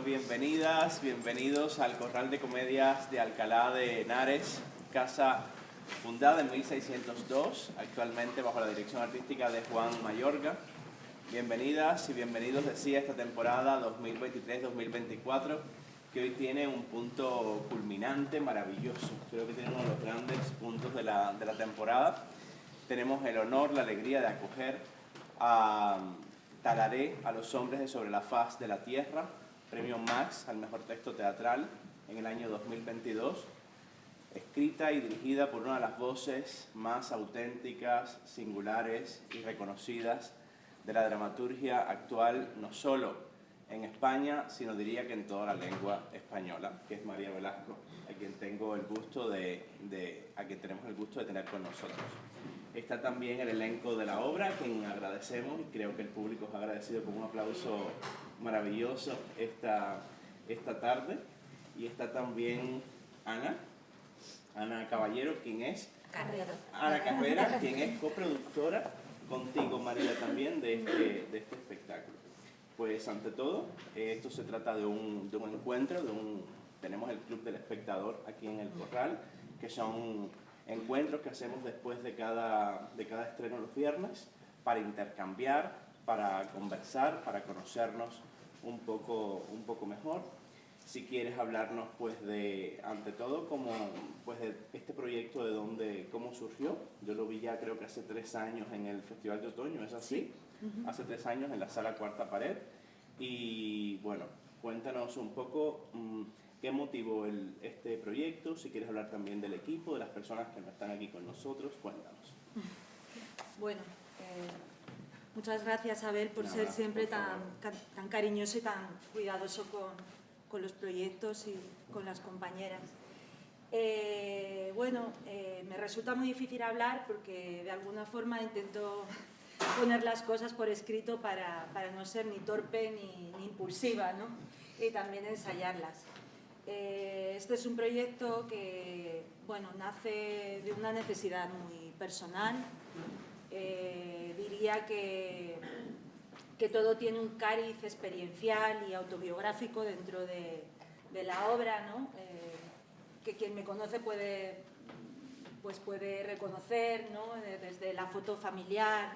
bienvenidas, bienvenidos al Corral de Comedias de Alcalá de Henares, casa fundada en 1602, actualmente bajo la dirección artística de Juan Mayorga. Bienvenidas y bienvenidos, decía, esta temporada 2023-2024, que hoy tiene un punto culminante maravilloso. Creo que tiene uno de los grandes puntos de la temporada. Tenemos el honor, la alegría de acoger a Talaré, a los hombres de Sobre la faz de la tierra, premio Max al mejor texto teatral en el año 2022, escrita y dirigida por una de las voces más auténticas, singulares y reconocidas de la dramaturgia actual, no solo en España, sino diría que en toda la lengua española, que es María Velasco, a quien tenemos el gusto de tener con nosotros. Está también el elenco de la obra, a quien agradecemos, y creo que el público os ha agradecido con un aplauso maravilloso esta tarde. Y está también Ana Caballero, quien es Ana Carrera, quien es coproductora contigo, María, también de este espectáculo. Pues ante todo, esto se trata de un encuentro, tenemos el Club del Espectador aquí en el Corral, que son encuentros que hacemos después de cada estreno los viernes para intercambiar, para conversar, para conocernos un poco mejor. Si quieres hablarnos, pues, ante todo, de este proyecto, cómo surgió. Yo lo vi ya creo que hace 3 años en el Festival de Otoño, ¿es así? Uh-huh. Hace 3 años en la Sala Cuarta Pared. Y bueno, cuéntanos un poco qué motivó este proyecto, si quieres hablar también del equipo, de las personas que no están aquí con nosotros, cuéntanos. Bueno, muchas gracias, Abel, por ser siempre tan cariñoso y tan cuidadoso con los proyectos y con las compañeras. Me resulta muy difícil hablar porque de alguna forma intento poner las cosas por escrito para no ser ni torpe ni impulsiva, ¿no? Y también ensayarlas. Este es un proyecto que, nace de una necesidad muy personal. Diría que todo tiene un cariz experiencial y autobiográfico dentro de la obra, ¿no? Que quien me conoce puede reconocer, ¿no? Desde la foto familiar,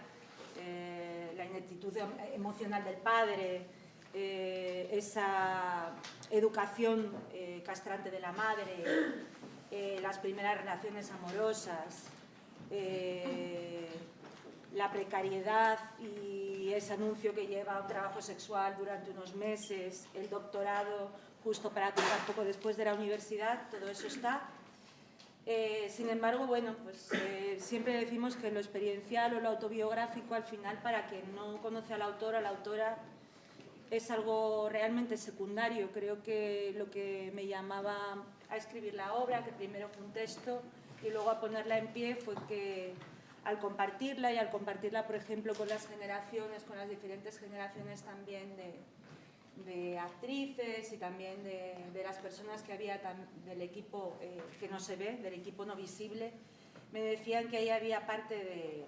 la ineptitud emocional del padre, esa educación castrante de la madre, las primeras relaciones amorosas, la precariedad y ese anuncio que lleva a un trabajo sexual durante unos meses, el doctorado justo para tocar poco después de la universidad, todo eso está. Sin embargo, siempre decimos que lo experiencial o lo autobiográfico, al final, para quien no conoce al autor o la autora, es algo realmente secundario. Creo que lo que me llamaba a escribir la obra, que primero fue un texto y luego a ponerla en pie, fue que al compartirla, por ejemplo, con las diferentes generaciones también de actrices y también de las personas que había del equipo que no se ve, del equipo no visible, me decían que ahí había parte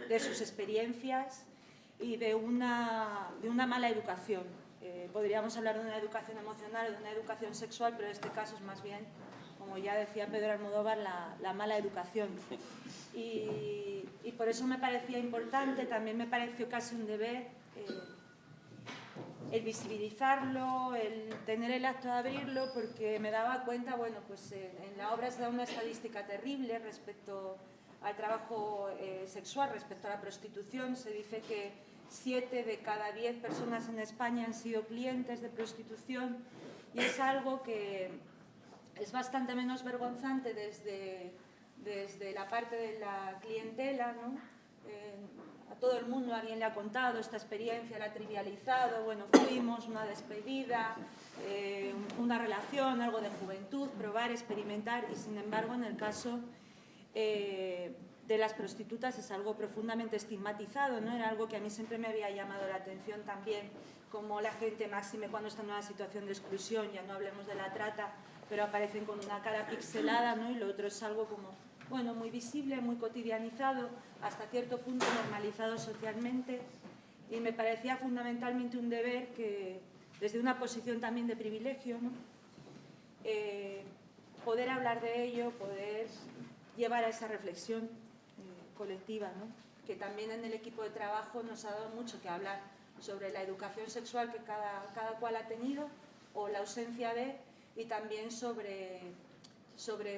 de sus experiencias y de una mala educación. Podríamos hablar de una educación emocional o de una educación sexual, pero en este caso es más bien, como ya decía Pedro Almodóvar, la mala educación. Y por eso me parecía importante, también me pareció casi un deber el visibilizarlo, el tener el acto de abrirlo, porque me daba cuenta, en la obra se da una estadística terrible respecto al trabajo sexual, respecto a la prostitución. Se dice que 7 de cada 10 personas en España han sido clientes de prostitución, y es algo que es bastante menos vergonzante desde la parte de la clientela, ¿no? A todo el mundo alguien le ha contado esta experiencia, la ha trivializado, fuimos, una despedida, una relación, algo de juventud, probar, experimentar, y sin embargo en el caso de las prostitutas es algo profundamente estigmatizado, ¿no? Era algo que a mí siempre me había llamado la atención también, como la gente, máxime cuando está en una situación de exclusión, ya no hablemos de la trata, pero aparecen con una cara pixelada, ¿no? Y lo otro es algo como, muy visible, muy cotidianizado, hasta cierto punto normalizado socialmente, y me parecía fundamentalmente un deber que desde una posición también de privilegio, ¿no? Poder hablar de ello, poder llevar a esa reflexión colectiva, ¿no? Que también en el equipo de trabajo nos ha dado mucho que hablar sobre la educación sexual que cada cual ha tenido o la ausencia de, y también sobre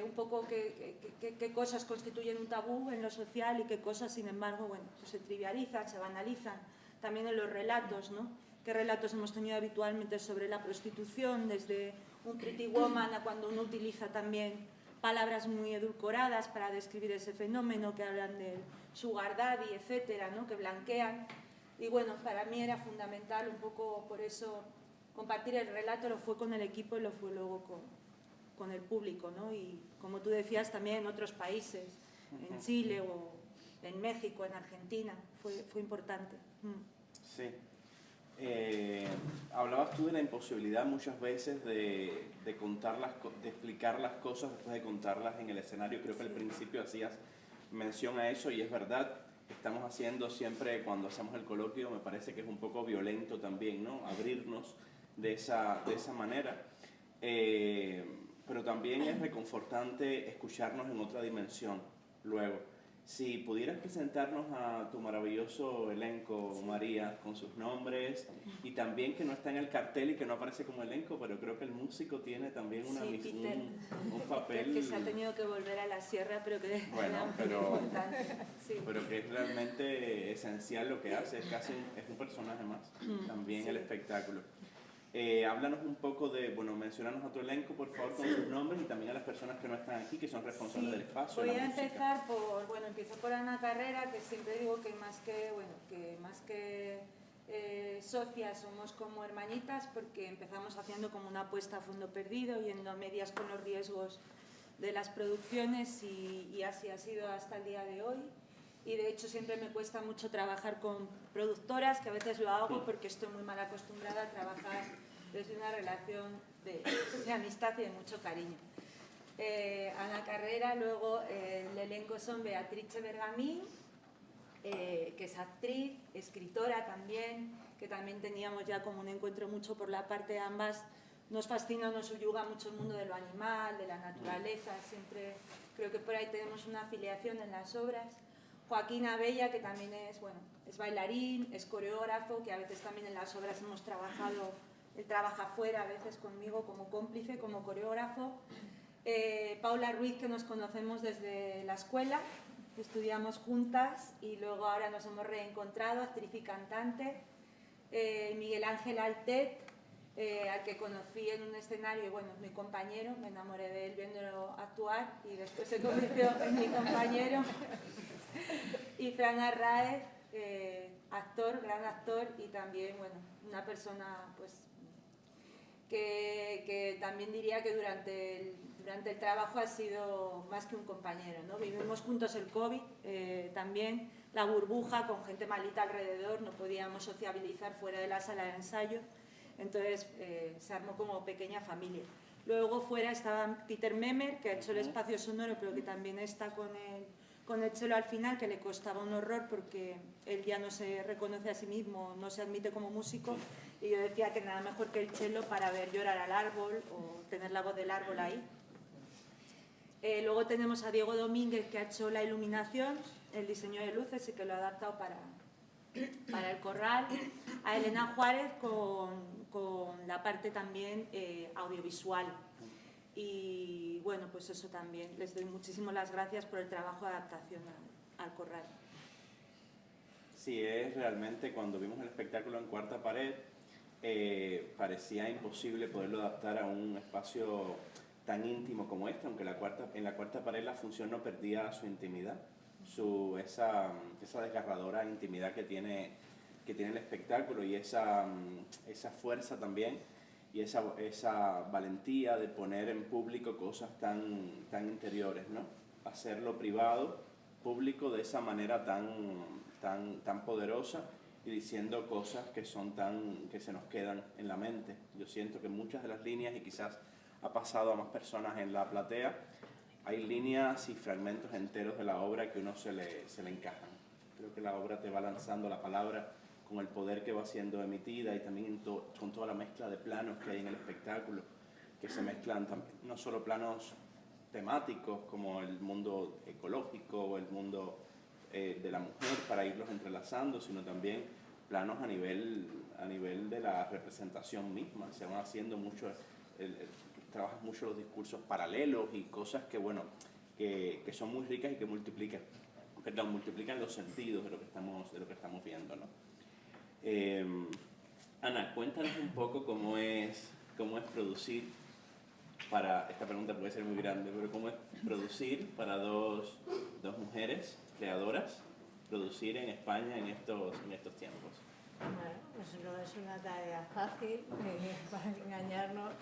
un poco qué cosas constituyen un tabú en lo social y qué cosas, sin embargo, bueno, pues se trivializan, se banalizan. También en los relatos, ¿no? ¿Qué relatos hemos tenido habitualmente sobre la prostitución, desde un pretty woman a cuando uno utiliza también palabras muy edulcoradas para describir ese fenómeno, que hablan del sugar daddy, etcétera, ¿no? Que blanquean. Y bueno, para mí era fundamental un poco por eso compartir el relato, lo fue con el equipo y lo fue luego con el público, ¿no? Y como tú decías, también en otros países, en Chile o en México, en Argentina, fue importante. Sí. Hablabas tú de la imposibilidad muchas veces de explicar las cosas después de contarlas en el escenario. Creo que al principio hacías mención a eso y es verdad. Estamos haciendo siempre, cuando hacemos el coloquio, me parece que es un poco violento también, ¿no? Abrirnos de esa manera. Pero también es reconfortante escucharnos en otra dimensión luego. Si pudieras presentarnos a tu maravilloso elenco, María, con sus nombres, y también que no está en el cartel y que no aparece como elenco, pero creo que el músico tiene también un papel... que se ha tenido que volver a la sierra, pero que bueno, es importante. Sí. Pero que es realmente esencial lo que hace, es un personaje más, también sí. El espectáculo. Háblanos un poco mencionanos a tu elenco, por favor, con sus nombres y también a las personas que no están aquí, que son responsables del espacio. Voy a empezar empiezo por Ana Carrera, que siempre digo que más que socias somos como hermanitas, porque empezamos haciendo como una apuesta a fondo perdido, yendo a medias con los riesgos de las producciones y así ha sido hasta el día de hoy. Y de hecho siempre me cuesta mucho trabajar con productoras, que a veces lo hago porque estoy muy mal acostumbrada a trabajar desde una relación de amistad y de mucho cariño. Ana Carrera, luego el elenco son Beatrice Bergamín, que es actriz, escritora también, que también teníamos ya como un encuentro mucho por la parte de ambas. Nos fascina, nos subyuga mucho el mundo de lo animal, de la naturaleza, siempre creo que por ahí tenemos una afiliación en las obras. Joaquín Abella, que también es bailarín, es coreógrafo, que a veces también en las obras hemos trabajado, él trabaja fuera a veces conmigo como cómplice, como coreógrafo. Paula Ruiz, que nos conocemos desde la escuela, estudiamos juntas y luego ahora nos hemos reencontrado, actriz y cantante. Miguel Ángel Altet, al que conocí en un escenario, es mi compañero, me enamoré de él viéndolo actuar y después se convirtió en mi compañero. Y Fran Arraez, actor, gran actor y también, una persona que también diría que durante el trabajo ha sido más que un compañero, ¿no? Vivimos juntos el COVID, también la burbuja con gente malita alrededor, no podíamos sociabilizar fuera de la sala de ensayo, entonces se armó como pequeña familia. Luego fuera estaba Peter Memer, que ha hecho el espacio sonoro, pero que también está con el cello al final, que le costaba un horror porque él ya no se reconoce a sí mismo, no se admite como músico, y yo decía que nada mejor que el cello para ver llorar al árbol o tener la voz del árbol ahí. Luego tenemos a Diego Domínguez, que ha hecho la iluminación, el diseño de luces y que lo ha adaptado para el corral. A Elena Juárez con la parte también audiovisual. Y pues eso también, les doy muchísimas las gracias por el trabajo de adaptación al corral. Sí, es realmente, cuando vimos el espectáculo en Cuarta Pared, parecía imposible poderlo adaptar a un espacio tan íntimo como este, aunque en la Cuarta Pared la función no perdía su intimidad, esa desgarradora intimidad que tiene el espectáculo y esa fuerza también y esa valentía de poner en público cosas tan interiores, ¿no? Hacerlo privado, público, de esa manera tan poderosa y diciendo cosas que se nos quedan en la mente. Yo siento que muchas de las líneas, y quizás ha pasado a más personas en la platea, hay líneas y fragmentos enteros de la obra que uno se le encajan. Creo que la obra te va lanzando la palabra con el poder que va siendo emitida y también con toda la mezcla de planos que hay en el espectáculo, que se mezclan no solo planos temáticos como el mundo ecológico o el mundo de la mujer para irlos entrelazando, sino también planos a nivel de la representación misma. Se van haciendo mucho, trabajan mucho los discursos paralelos y cosas que, bueno, que son muy ricas y que multiplican los sentidos de lo que estamos viendo, ¿no? Ana, cuéntanos un poco cómo es producir para, esta pregunta puede ser muy grande, pero cómo es producir para dos mujeres creadoras, producir en España en estos tiempos. Bueno, pues no es una tarea fácil, para engañarnos,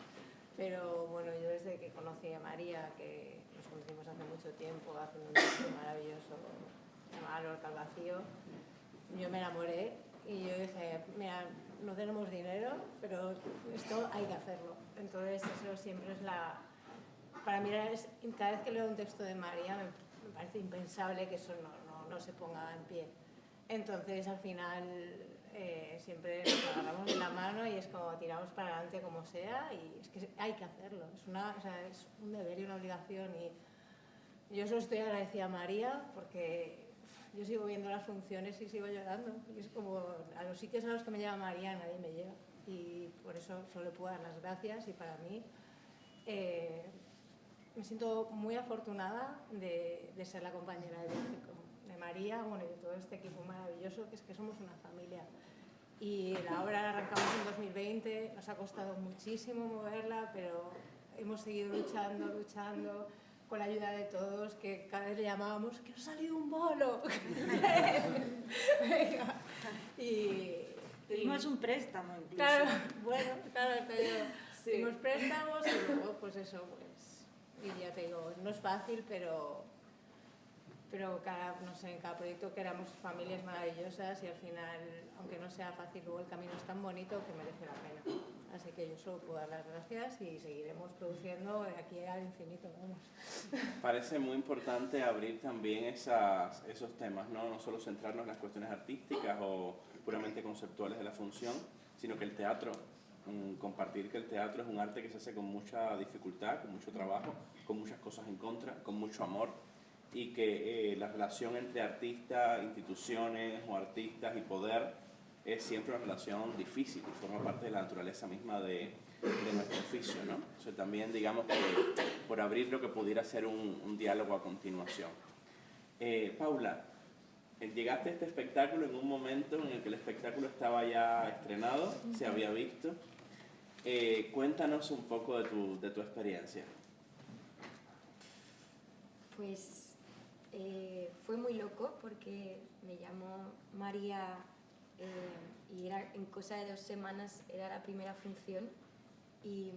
pero bueno, yo desde que conocí a María, que nos conocimos hace mucho tiempo, hace un disco maravilloso llamado Lorca al Vacío, yo me enamoré y yo dije, mira, no tenemos dinero, pero esto hay que hacerlo. Entonces eso siempre es para mí cada vez que leo un texto de María me parece impensable que eso no se ponga en pie. Entonces al final siempre nos agarramos de la mano y es como tiramos para adelante como sea, y es que hay que hacerlo, es un deber y una obligación, y yo solo estoy agradecida a María porque yo sigo viendo las funciones y sigo llorando, y es como a los sitios a los que me lleva María nadie me lleva, y por eso solo le puedo dar las gracias. Y para mí me siento muy afortunada de ser la compañera de María, bueno, y de todo este equipo maravilloso, que es que somos una familia. Y la obra la arrancamos en 2020, nos ha costado muchísimo moverla, pero hemos seguido luchando con la ayuda de todos, que cada vez le llamábamos que nos ha salido un bolo. Venga. Pedimos un préstamo incluso. Claro, bueno, claro, sí. Pedimos préstamos y luego pues eso, pues, y ya te digo, no es fácil, pero en cada proyecto que éramos familias maravillosas, y al final, aunque no sea fácil, luego el camino es tan bonito que merece la pena. Así que yo solo puedo dar las gracias y seguiremos produciendo de aquí al infinito, vamos. Parece muy importante abrir también esos temas, ¿no? No solo centrarnos en las cuestiones artísticas o puramente conceptuales de la función, sino que el teatro, compartir que el teatro es un arte que se hace con mucha dificultad, con mucho trabajo, con muchas cosas en contra, con mucho amor, y que la relación entre artistas, instituciones o artistas y poder es siempre una relación difícil y forma parte de la naturaleza misma de nuestro oficio, ¿no? O sea, también digamos que por abrir lo que pudiera ser un diálogo a continuación. Paula, llegaste a este espectáculo en un momento en el que el espectáculo estaba ya estrenado, se había visto. Cuéntanos un poco de tu experiencia. Pues fue muy loco porque me llamó María y era en cosa de 2 semanas era la primera función, y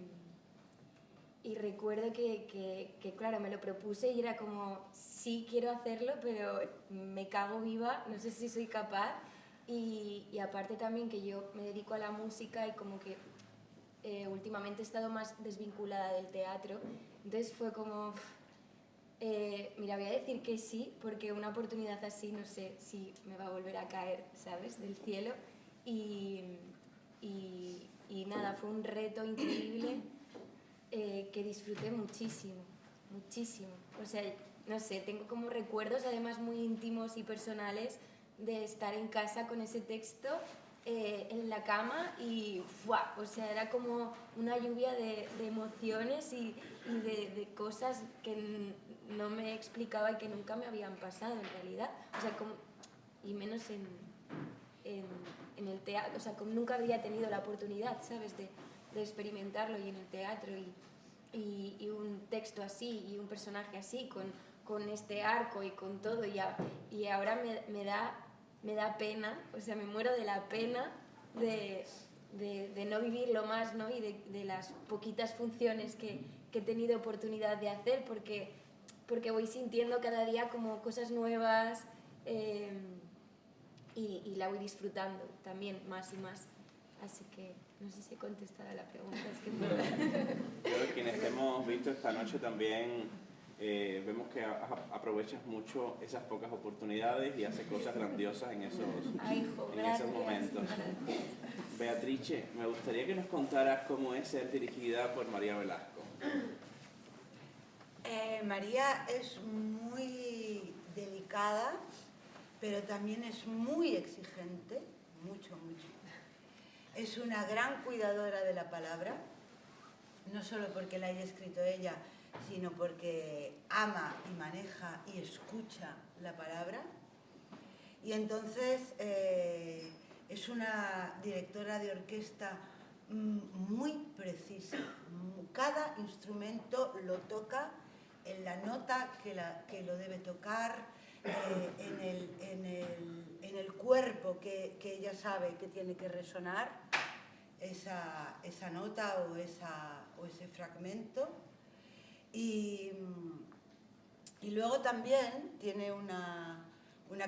recuerdo que claro, me lo propuse y era como, sí, quiero hacerlo, pero me cago viva, no sé si soy capaz, y aparte también que yo me dedico a la música y como que últimamente he estado más desvinculada del teatro, entonces fue como... mira, voy a decir que sí, porque una oportunidad así no sé si me va a volver a caer, ¿sabes?, del cielo. Y nada, fue un reto increíble que disfruté muchísimo. O sea, no sé, tengo como recuerdos además muy íntimos y personales de estar en casa con ese texto en la cama y ¡fua! O sea, era como una lluvia de emociones y de cosas que no me explicaba y que nunca me habían pasado en realidad. O sea, y menos en el teatro, o sea, como nunca había tenido la oportunidad, ¿sabes?, de experimentarlo, y en el teatro, y un texto así, y un personaje así, con este arco y con todo, y ahora me da pena, o sea, me muero de la pena de no vivirlo más, ¿no?, y de las poquitas funciones que he tenido oportunidad de hacer, porque voy sintiendo cada día como cosas nuevas, y la voy disfrutando también más y más. Así que no sé si he contestado a la pregunta. Es que Creo que quienes te hemos visto esta noche también vemos que aprovechas mucho esas pocas oportunidades y haces cosas grandiosas en esos momentos. Beatrice, me gustaría que nos contaras cómo es ser dirigida por María Velasco. María es muy delicada, pero también es muy exigente, mucho. Es una gran cuidadora de la palabra, no solo porque la haya escrito ella, sino porque ama y maneja y escucha la palabra. Y entonces es una directora de orquesta muy precisa. Cada instrumento lo toca en la nota que lo debe tocar, en el cuerpo que ella sabe que tiene que resonar esa nota o ese fragmento. Y luego también tiene una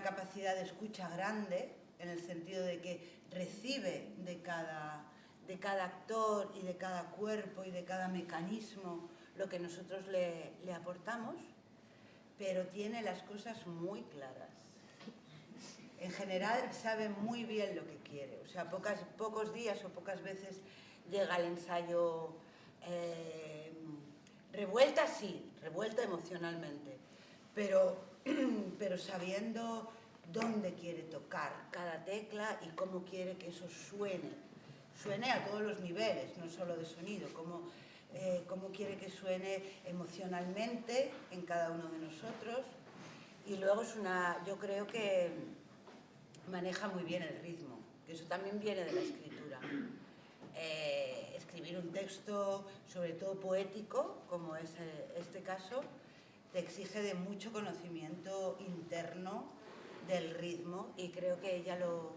capacidad de escucha grande, en el sentido de que recibe de cada actor y de cada cuerpo y de cada mecanismo lo que nosotros le aportamos, pero tiene las cosas muy claras. En general sabe muy bien lo que quiere, o sea, pocos días o pocas veces llega al ensayo revuelta, sí, revuelta emocionalmente, pero sabiendo dónde quiere tocar cada tecla y cómo quiere que eso suene a todos los niveles, no solo de sonido, cómo quiere que suene emocionalmente en cada uno de nosotros. Y luego yo creo que maneja muy bien el ritmo, que eso también viene de la escritura. Escribir un texto, sobre todo poético, como es este caso, te exige de mucho conocimiento interno del ritmo, y creo que ella lo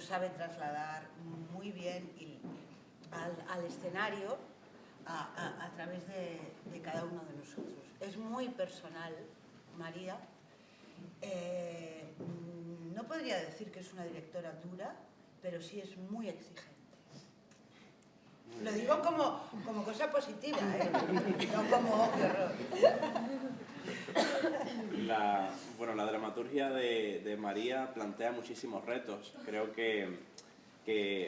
sabe trasladar muy bien al escenario a través de cada uno de nosotros. Es muy personal, María. No podría decir que es una directora dura, pero sí es muy exigente. Lo digo como cosa positiva, no como oh, qué horror. La dramaturgia de María plantea muchísimos retos. Creo que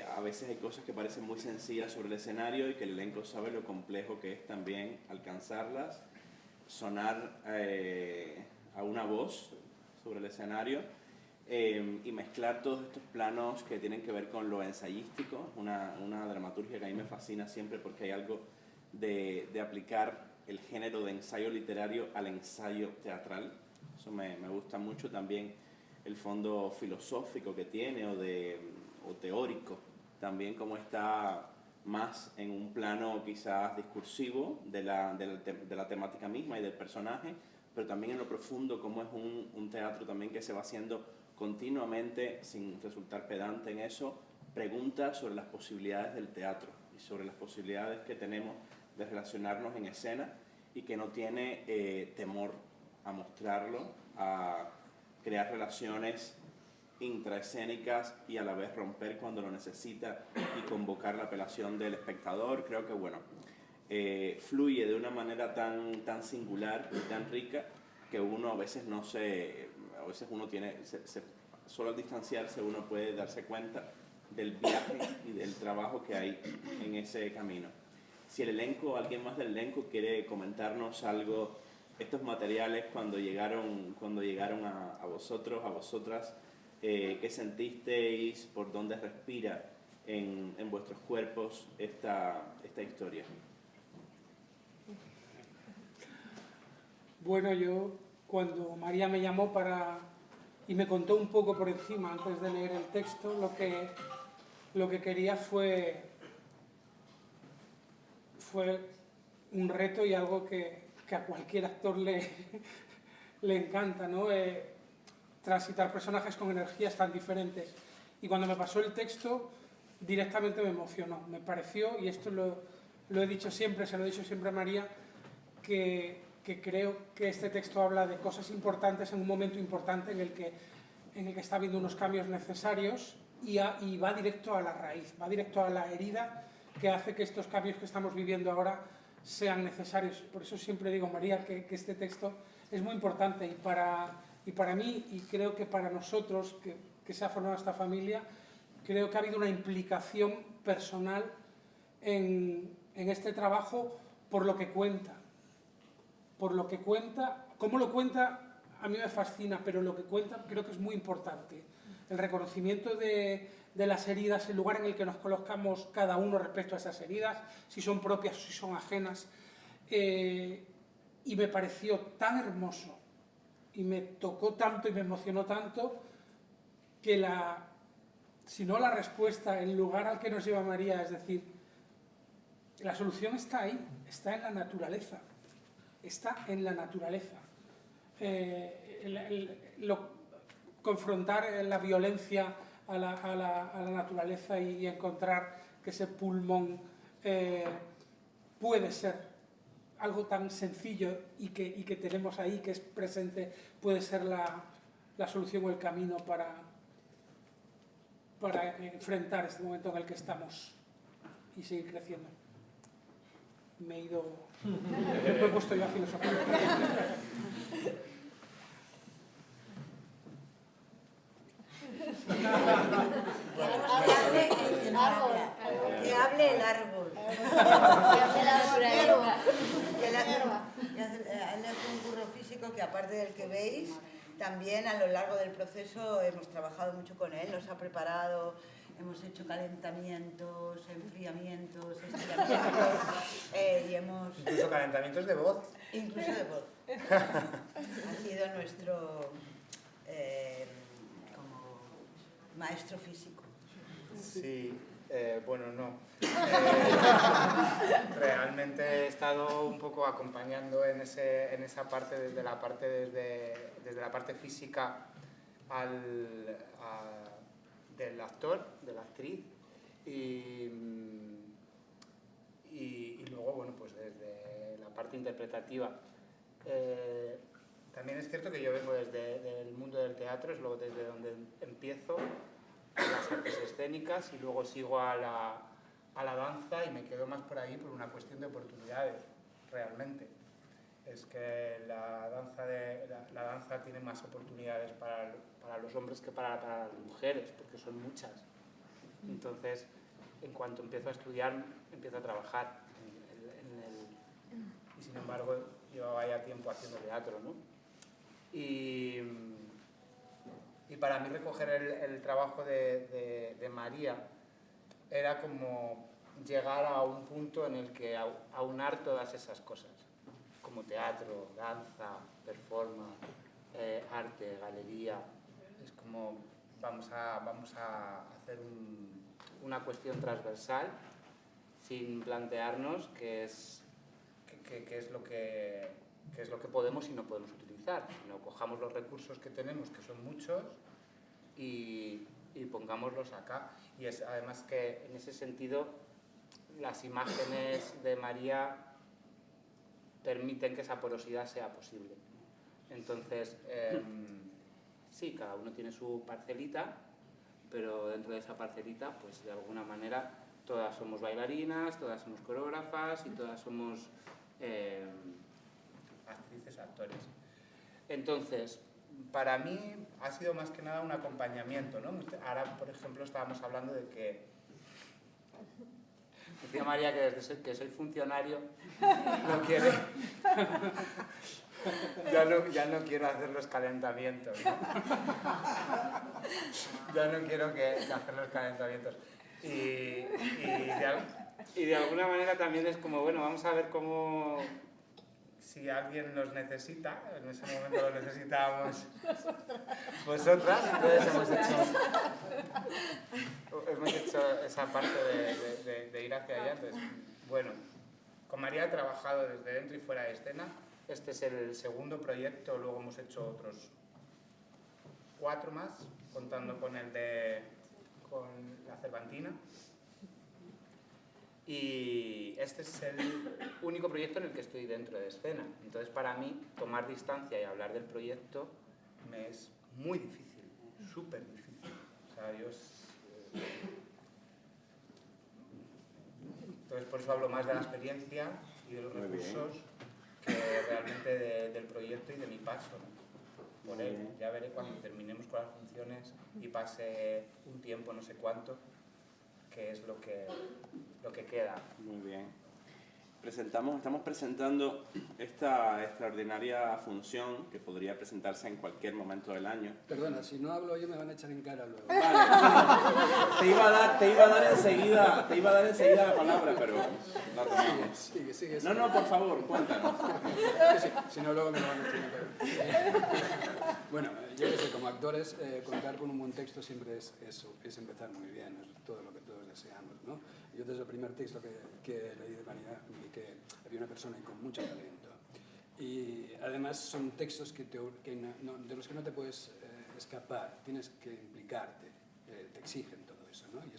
a veces hay cosas que parecen muy sencillas sobre el escenario y que el elenco sabe lo complejo que es también alcanzarlas, sonar a una voz sobre el escenario y mezclar todos estos planos que tienen que ver con lo ensayístico, una dramaturgia que a mí me fascina siempre porque hay algo de aplicar el género de ensayo literario al ensayo teatral. Eso me gusta mucho. También el fondo filosófico que tiene o teórico, también como está más en un plano quizás discursivo de la temática misma y del personaje, pero también en lo profundo, como es un teatro también que se va haciendo continuamente, sin resultar pedante en eso, preguntas sobre las posibilidades del teatro y sobre las posibilidades que tenemos de relacionarnos en escena, y que no tiene temor a mostrarlo, a crear relaciones intraescénicas y a la vez romper cuando lo necesita y convocar la apelación del espectador. Creo que fluye de una manera tan singular y tan rica que uno a veces solo al distanciarse uno puede darse cuenta del viaje y del trabajo que hay en ese camino. Si el elenco, alguien más del elenco quiere comentarnos algo, estos materiales cuando llegaron a vosotros, a vosotras, ¿qué sentisteis? ¿Por dónde respira en vuestros cuerpos esta historia? Bueno, yo cuando María me llamó y me contó un poco por encima antes de leer el texto, lo que quería fue un reto y algo que a cualquier actor le encanta, ¿no? Transitar personajes con energías tan diferentes. Y cuando me pasó el texto, directamente me emocionó. Me pareció, y esto lo he dicho siempre, se lo he dicho siempre a María, que creo que este texto habla de cosas importantes en un momento importante en el que está habiendo unos cambios necesarios y va directo a la raíz, va directo a la herida que hace que estos cambios que estamos viviendo ahora sean necesarios. Por eso siempre digo, María, que este texto es muy importante y para mí, y creo que para nosotros, que se ha formado esta familia, creo que ha habido una implicación personal en este trabajo por lo que cuenta. Por lo que cuenta, cómo lo cuenta a mí me fascina, pero lo que cuenta creo que es muy importante. El reconocimiento de las heridas, el lugar en el que nos colocamos cada uno respecto a esas heridas, si son propias o si son ajenas. Y me pareció tan hermoso y me tocó tanto y me emocionó tanto que si no la respuesta, el lugar al que nos lleva María, es decir, la solución está ahí, está en la naturaleza. Está en la naturaleza. Confrontar la violencia a la naturaleza y encontrar que ese pulmón puede ser algo tan sencillo y que tenemos ahí, que es presente, puede ser la solución o el camino para enfrentar este momento en el que estamos y seguir creciendo. Me he puesto yo a filosofía. Que hable el árbol. Él hace un curro físico que, aparte del que veis, también a lo largo del proceso hemos trabajado mucho con él, nos ha preparado, hemos hecho calentamientos, enfriamientos, estiramientos y hemos... Incluso calentamientos de voz. Incluso de voz. Ha sido nuestro como maestro físico. Sí, bueno, no. Realmente he estado un poco acompañando en esa parte, desde la parte física del actor, de la actriz, y luego, bueno, pues desde la parte interpretativa. También es cierto que yo vengo desde el mundo del teatro, es luego desde donde empiezo, las artes escénicas, y luego sigo a la danza y me quedo más por ahí por una cuestión de oportunidades, realmente. Es que la danza tiene más oportunidades para los hombres que para las mujeres, porque son muchas. Entonces, en cuanto empiezo a estudiar, empiezo a trabajar y sin embargo, llevaba ya tiempo haciendo teatro, ¿no? Y para mí recoger el trabajo de María era como llegar a un punto en el que aunar todas esas cosas, como teatro, danza, performance, arte, galería. Es como vamos a hacer una cuestión transversal sin plantearnos qué es lo que podemos y no podemos utilizar, sino cojamos los recursos que tenemos, que son muchos, y pongámoslos acá. Y es además que en ese sentido las imágenes de María permiten que esa porosidad sea posible. Entonces, sí, cada uno tiene su parcelita, pero dentro de esa parcelita, pues de alguna manera todas somos bailarinas, todas somos coreógrafas y todas somos actrices, actores. Entonces, para mí ha sido más que nada un acompañamiento, ¿no? Ahora, por ejemplo, estábamos hablando de que decía María que desde que soy funcionario no quiere... Ya no quiero hacer los calentamientos, ¿no? Ya no quiero hacer los calentamientos. Y de alguna manera también es como, bueno, vamos a ver cómo... Si alguien los necesita, en ese momento lo necesitábamos vosotras, entonces hemos hecho esa parte de ir hacia allá. Entonces, bueno, con María he trabajado desde dentro y fuera de escena. Este es el segundo proyecto, luego hemos hecho otros 4 más, contando con con la Cervantina. Y este es el único proyecto en el que estoy dentro de escena. Entonces, para mí, tomar distancia y hablar del proyecto me es muy difícil, súper difícil. O sea, entonces, por eso hablo más de la experiencia y de los Muy bien. recursos que realmente del proyecto y de mi paso, ¿no? Por él. Ya veré cuando terminemos con las funciones y pase un tiempo, no sé cuánto, qué es lo que queda. Muy bien. Estamos presentando esta extraordinaria función que podría presentarse en cualquier momento del año. Perdona, si no hablo yo me van a echar en cara luego. Vale, te iba a dar enseguida la palabra, pero la tomamos. Sigue. No, por favor, cuéntanos. Sí, si no luego me lo van a echar en cara. Bueno, yo que sé, como actores, contar con un buen texto siempre es eso, es empezar muy bien, es todo lo que todos deseamos, ¿no? Yo desde el primer texto que leí de María vi que había una persona con mucho talento. Y además son textos de los que no te puedes escapar, tienes que implicarte, te exigen todo eso, ¿no? Y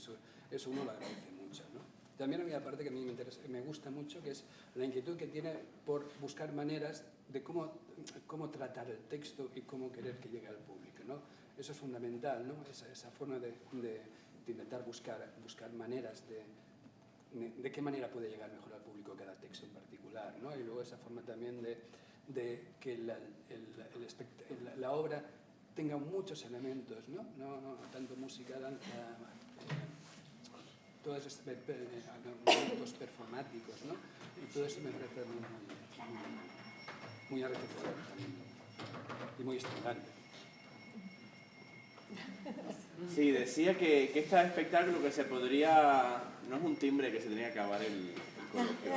eso uno lo agradece mucho, ¿no? También hay una parte que a mí me gusta mucho, que es la inquietud que tiene por buscar maneras de cómo tratar el texto y cómo querer que llegue al público, ¿no? Eso es fundamental, ¿no? Esa forma de intentar buscar maneras de qué manera puede llegar mejor al público cada texto en particular, ¿no? Y luego esa forma también de que la obra tenga muchos elementos, ¿no? No tanto música, danza, todos estos elementos performáticos, ¿no? Y todo eso me parece muy enriquecedor también y muy estimulante. Sí, decía que este espectáculo que se podría... No es un timbre que se tenía que acabar el coloquio,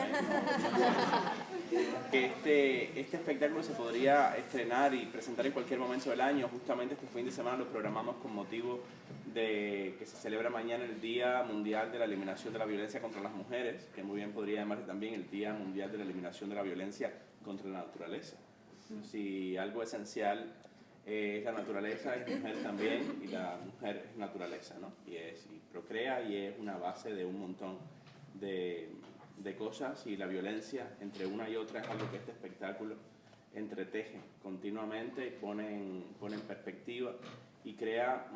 que este espectáculo se podría estrenar y presentar en cualquier momento del año. Justamente este fin de semana lo programamos con motivo de que se celebra mañana el Día Mundial de la Eliminación de la Violencia contra las Mujeres, que muy bien podría llamarse también el Día Mundial de la Eliminación de la Violencia contra la Naturaleza. Si algo esencial es la naturaleza, es mujer también, y la mujer es naturaleza, ¿no? Y procrea y es una base de un montón de cosas, y la violencia entre una y otra es algo que este espectáculo entreteje continuamente, pone en perspectiva y crea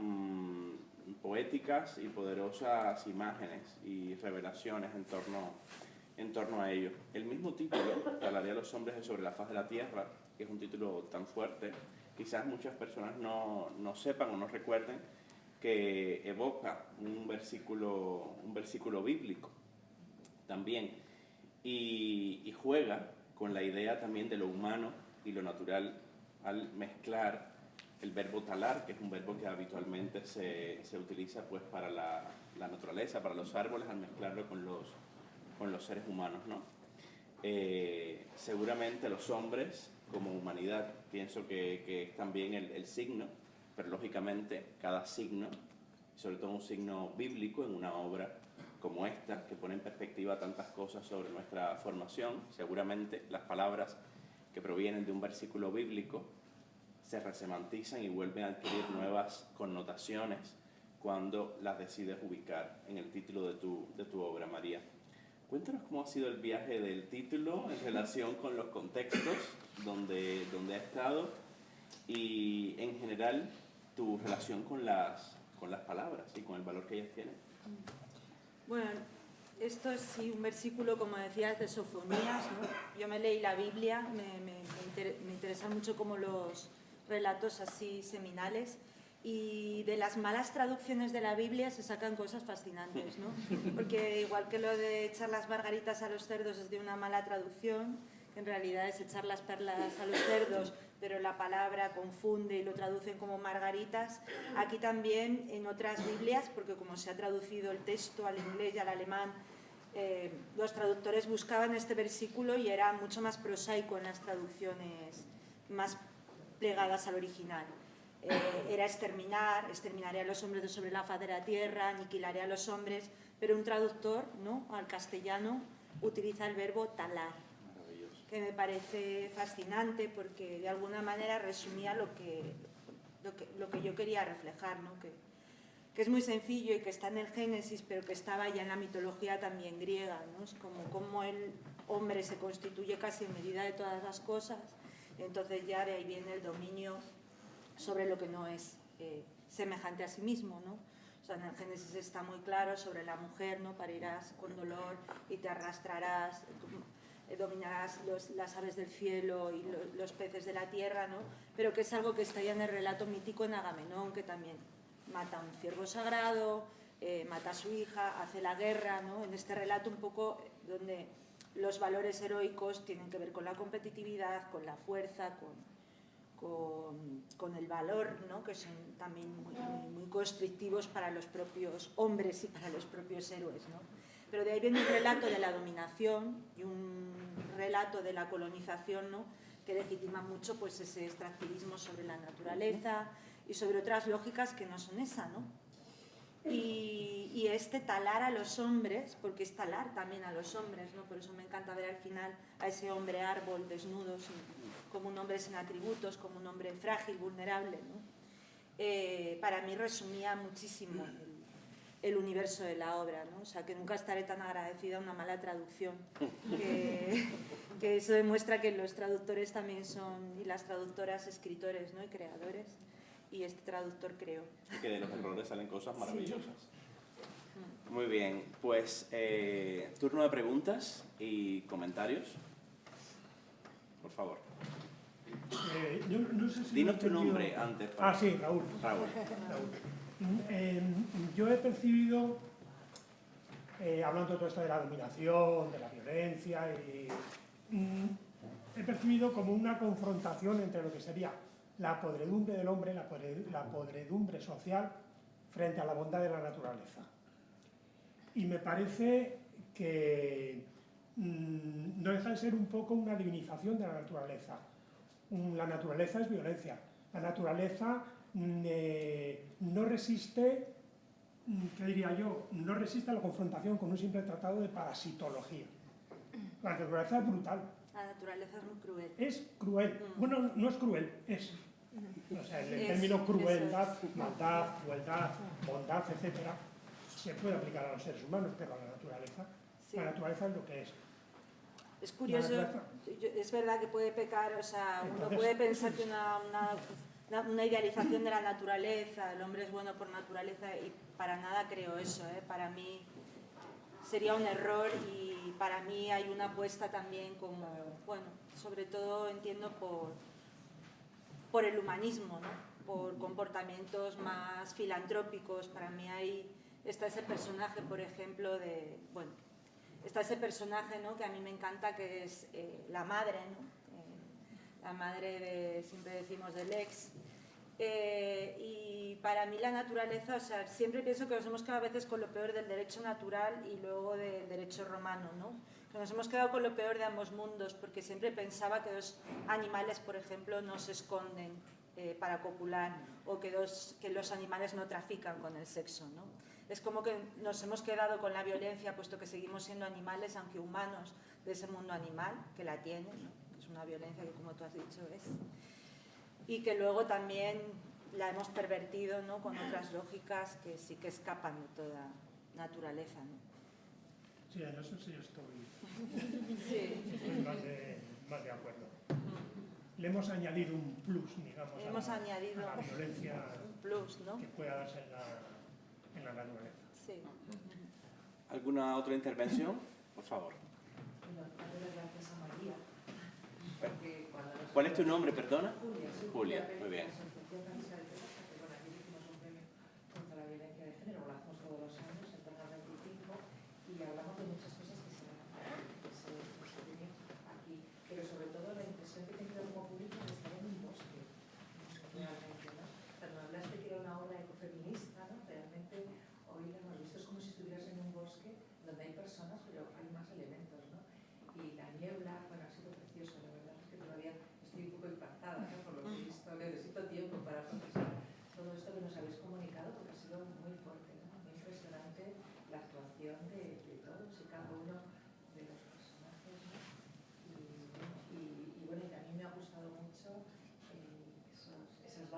poéticas y poderosas imágenes y revelaciones en torno a ello. El mismo título, Hablaré a los hombres de sobre la faz de la tierra, que es un título tan fuerte, quizás muchas personas no sepan o no recuerden que evoca un versículo bíblico también, y juega con la idea también de lo humano y lo natural al mezclar el verbo talar, que es un verbo que habitualmente se utiliza pues para la naturaleza, para los árboles, al mezclarlo con los seres humanos, ¿no? Seguramente los hombres, como humanidad, pienso que es también el signo, pero lógicamente cada signo, sobre todo un signo bíblico en una obra como esta, que pone en perspectiva tantas cosas sobre nuestra formación, seguramente las palabras que provienen de un versículo bíblico se resemantizan y vuelven a adquirir nuevas connotaciones cuando las decides ubicar en el título de tu obra, María. Cuéntanos cómo ha sido el viaje del título en relación con los contextos donde ha estado, y en general tu relación con las palabras y con el valor que ellas tienen. Bueno, esto es sí, un versículo, como decías, de Sofonías, ¿no? Yo me leí la Biblia, me interesan mucho como los relatos así seminales, y de las malas traducciones de la Biblia se sacan cosas fascinantes, ¿no? Porque igual que lo de echar las margaritas a los cerdos es de una mala traducción, que en realidad es echar las perlas a los cerdos, pero la palabra confunde y lo traducen como margaritas. Aquí también en otras Biblias, porque como se ha traducido el texto al inglés y al alemán, los traductores buscaban este versículo y era mucho más prosaico en las traducciones más plegadas al original. Era exterminaré a los hombres de sobre la faz de la tierra, aniquilaré a los hombres, pero un traductor, ¿no?, al castellano utiliza el verbo talar, que me parece fascinante porque de alguna manera resumía lo que yo quería reflejar, ¿no? Que es muy sencillo y que está en el Génesis, pero que estaba ya en la mitología también griega, ¿no? Es como el hombre se constituye casi en medida de todas las cosas, entonces ya de ahí viene el dominio sobre lo que no es semejante a sí mismo, ¿no? O sea, en el Génesis está muy claro sobre la mujer, ¿no? Parirás con dolor y te arrastrarás. dominarás las aves del cielo y los peces de la tierra, ¿no? Pero que es algo que está ya en el relato mítico en Agamenón, que también mata a un ciervo sagrado, mata a su hija, hace la guerra, ¿no? En este relato un poco donde los valores heroicos tienen que ver con la competitividad, con la fuerza, con el valor, ¿no? Que son también muy constrictivos para los propios hombres y para los propios héroes, ¿no? Pero de ahí viene un relato de la dominación y un relato de la colonización, ¿no? Que legitima mucho pues, ese extractivismo sobre la naturaleza y sobre otras lógicas que no son esa, ¿no? Y este talar a los hombres, porque es talar también a los hombres, ¿no? Por eso me encanta ver al final a ese hombre árbol desnudo, como un hombre sin atributos, como un hombre frágil, vulnerable, ¿no? Para mí resumía muchísimo el universo de la obra, ¿no? O sea, que nunca estaré tan agradecida a una mala traducción, que eso demuestra que los traductores también son, y las traductoras, escritores, ¿no? Y creadores, y este traductor creó. Que de los errores salen cosas maravillosas. Sí. Muy bien, pues turno de preguntas y comentarios. Por favor. Yo no sé si dinos tu nombre antes. Sí, Raúl. Raúl. Yo he percibido, hablando de todo esto de la dominación, de la violencia, he percibido como una confrontación entre lo que sería la podredumbre del hombre, la podredumbre social, frente a la bondad de la naturaleza. Y me parece que no deja de ser un poco una divinización de la naturaleza. La naturaleza es violencia. La naturaleza no resiste, ¿qué diría yo? No resiste a la confrontación con un simple tratado de parasitología. La naturaleza es brutal. La naturaleza es muy cruel. Es cruel. Bueno, no es cruel, es. O sea, el término crueldad, maldad, crueldad, bondad, etc., se puede aplicar a los seres humanos, pero a la naturaleza, sí. La naturaleza es lo que es. Es curioso, es verdad que puede pecar, o sea, uno puede pensar que una idealización de la naturaleza, el hombre es bueno por naturaleza, y para nada creo eso, ¿eh? Para mí sería un error, y para mí hay una apuesta también como, bueno, sobre todo entiendo por el humanismo, ¿no? Por comportamientos más filantrópicos. Para mí está ese personaje, por ejemplo, está ese personaje, ¿no? Que a mí me encanta, que es la madre, ¿no? La madre siempre decimos del ex. Y para mí la naturaleza, o sea, siempre pienso que nos hemos quedado a veces con lo peor del derecho natural y luego del derecho romano, ¿no? Que nos hemos quedado con lo peor de ambos mundos, porque siempre pensaba que los animales, por ejemplo, no se esconden para copular, o que los animales no trafican con el sexo, ¿no? Es como que nos hemos quedado con la violencia, puesto que seguimos siendo animales, aunque humanos, de ese mundo animal, que la tiene, ¿no? Que es una violencia que, como tú has dicho, es. Y que luego también la hemos pervertido, ¿no? Con otras lógicas que sí que escapan de toda naturaleza, ¿no? Sí, en eso sí estoy más de acuerdo. Le hemos añadido un plus, digamos, a la violencia un plus, ¿no? Que pueda darse en la naturaleza. Sí. ¿Alguna otra intervención? Por favor. Bueno, darle las gracias a María. ¿Cuál es tu nombre, perdona? Julia, muy bien.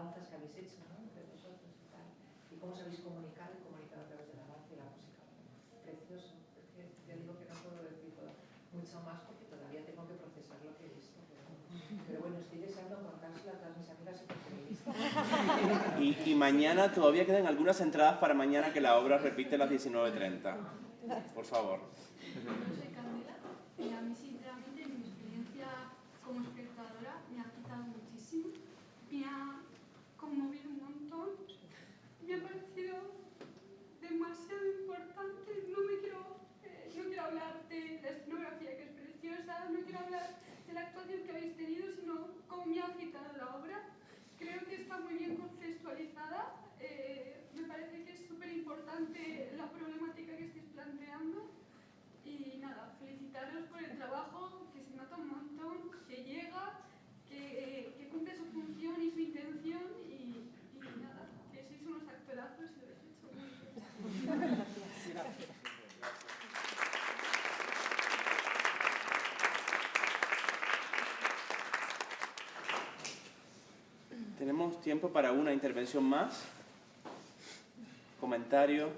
danzas que habéis hecho, ¿no? Entre vosotros y tal, y cómo sabéis comunicar a través de la danza y la música. Precioso. Es que yo digo que no puedo decir mucho más porque todavía tengo que procesar lo que he visto. Pero bueno, estoy deseando contárselo a todas mis amigas feministas. Y mañana todavía quedan algunas entradas para mañana, que la obra repite a las 19:30. Por favor. Yo soy Candela, y a mí sinceramente como espectadora me ha quitado muchísimo, me ha conmovido un montón, me ha parecido demasiado importante. No quiero hablar de la escenografía, que es preciosa, no quiero hablar de la actuación que habéis tenido, sino cómo me ha agitado la obra. Creo que está muy bien contextualizada, me parece que es súper importante la problemática que estáis planteando. Y nada, felicitaros por el trabajo, que se nota un montón, que llega, que cumple su función y su intención, y nada, que sois unos actorazos y lo habéis hecho muy bien. Gracias. Tenemos tiempo para una intervención más. Comentario.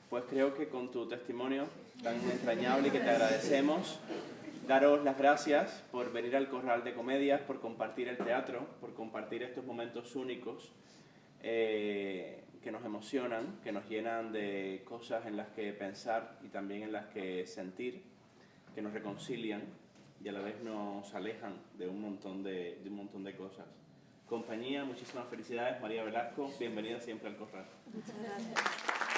Pues creo que con tu testimonio tan entrañable que te agradecemos, daros las gracias por venir al Corral de Comedias, por compartir el teatro, por compartir estos momentos únicos que nos emocionan, que nos llenan de cosas en las que pensar y también en las que sentir, que nos reconcilian y a la vez nos alejan de un montón de cosas. Compañía, muchísimas felicidades. María Velasco, bienvenida siempre al Corral. Muchas gracias.